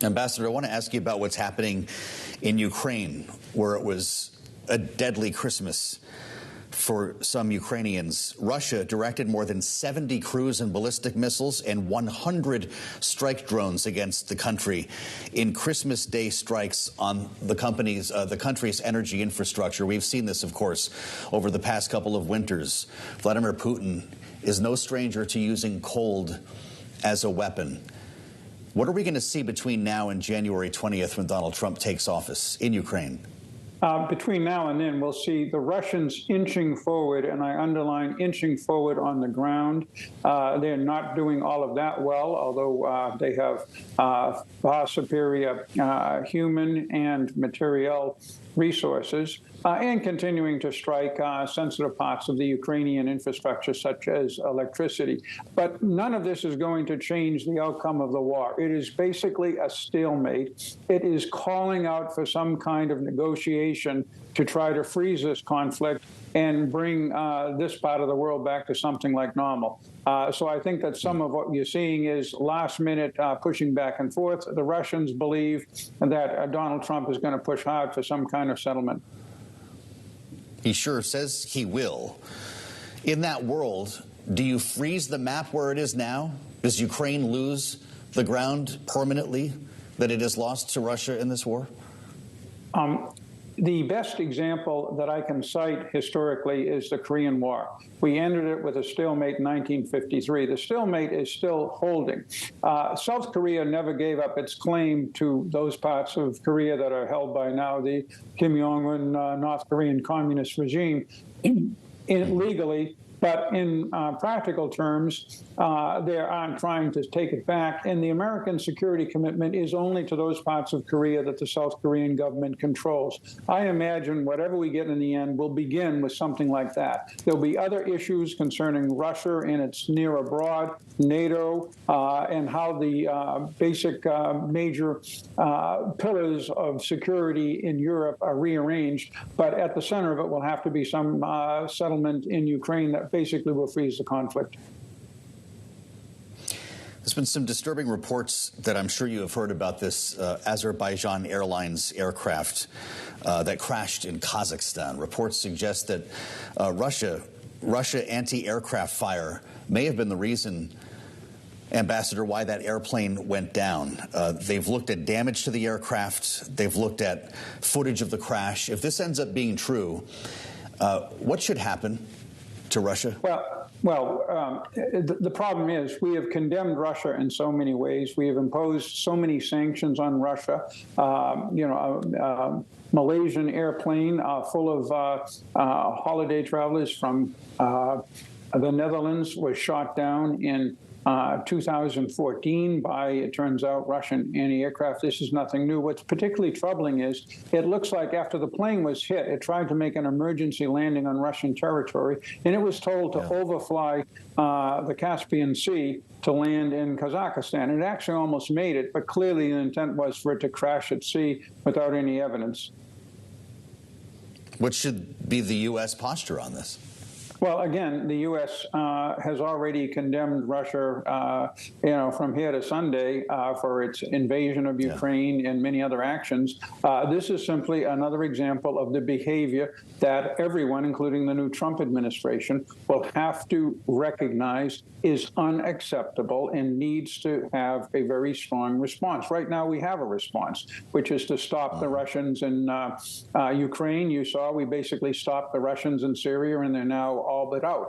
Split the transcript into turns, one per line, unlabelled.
Ambassador, I want to ask you about what's happening in Ukraine, where it was a deadly Christmas for some Ukrainians. Russia directed more than 70 cruise and ballistic missiles and 100 strike drones against the country in Christmas Day strikes on the country's energy infrastructure. We've seen this, of course, over the past couple of winters. Vladimir Putin is no stranger to using cold as a weapon. What are we going to see between now and January 20th when Donald Trump takes office in Ukraine?
Between now and then, we'll see the Russians inching forward, and I underline inching forward on the ground. They're not doing all of that well, although they have far superior human and material resources, and continuing to strike sensitive parts of the Ukrainian infrastructure, such as electricity. But none of this is going to change the outcome of the war. It is basically a stalemate. It is calling out for some kind of negotiation to try to freeze this conflict and bring this part of the world back to something like normal. So I think that some of what you're seeing is last-minute pushing back and forth. The Russians believe that Donald Trump is going to push hard for some kind of settlement.
He sure says he will. In that world, do you freeze the map where it is now? Does Ukraine lose the ground permanently that it has lost to Russia in this war?
The best example that I can cite historically is the Korean War. We ended it with a stalemate in 1953. The stalemate is still holding. South Korea never gave up its claim to those parts of Korea that are held by now the Kim Jong-un North Korean communist regime legally. But in practical terms, they aren't trying to take it back. And the American security commitment is only to those parts of Korea that the South Korean government controls. I imagine whatever we get in the end will begin with something like that. There'll be other issues concerning Russia and its near abroad, NATO, and how the basic major pillars of security in Europe are rearranged. But at the center of it will have to be some settlement in Ukraine that basically will freeze the conflict.
There's been some disturbing reports that I'm sure you have heard about this Azerbaijan Airlines aircraft that crashed in Kazakhstan. Reports suggest that Russia anti-aircraft fire may have been the reason, Ambassador, why that airplane went down. They've looked at damage to the aircraft. They've looked at footage of the crash. If this ends up being true, what should happen to Russia?
The problem is we have condemned Russia in so many ways. We have imposed so many sanctions on Russia. Malaysian airplane full of holiday travelers from the Netherlands was shot down in 2014 by, it turns out, Russian anti-aircraft. This is nothing new. What's particularly troubling is it looks like after the plane was hit, it tried to make an emergency landing on Russian territory, and it was told to overfly the Caspian Sea to land in Kazakhstan. It actually almost made it, but clearly the intent was for it to crash at sea without any evidence.
What should be the U.S. posture on this?
Well, again, the U.S. has already condemned Russia, from here to Sunday for its invasion of Ukraine and many other actions. This is simply another example of the behavior that everyone, including the new Trump administration, will have to recognize is unacceptable and needs to have a very strong response. Right now, we have a response, which is to stop the Russians in Ukraine. You saw we basically stopped the Russians in Syria, and they're now all but out.